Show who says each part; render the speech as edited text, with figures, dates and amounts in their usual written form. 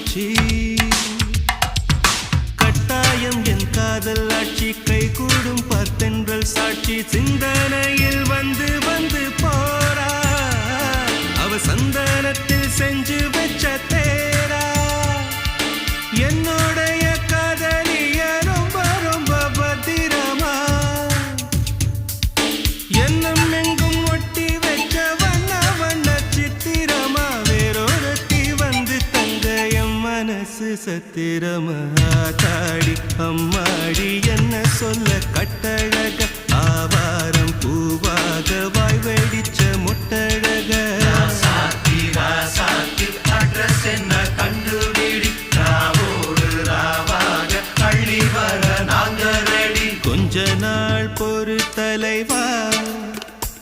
Speaker 1: மூச்சு கட்டாயம் என் காதல் ஆட்சி கை கூடும் பார்த்தென்றல் சாட்சி சிந்தனையில் வந்து வந்து போறா அவ சந்தனத்தில் செஞ்சு வச்ச தேரா என்னுடைய காதலிய ரொம்ப ரொம்ப பத்திரமா என்னும் எங்கும் ஒட்டி வைக்க வண்ண வண்ண சித்திரமா வேறொருத்தி வந்து தங்க என் மனசு சத்திரமா தாடி அம்மாடி என்ன சொல்ல கட்டழக ஆவாரம் பூவாக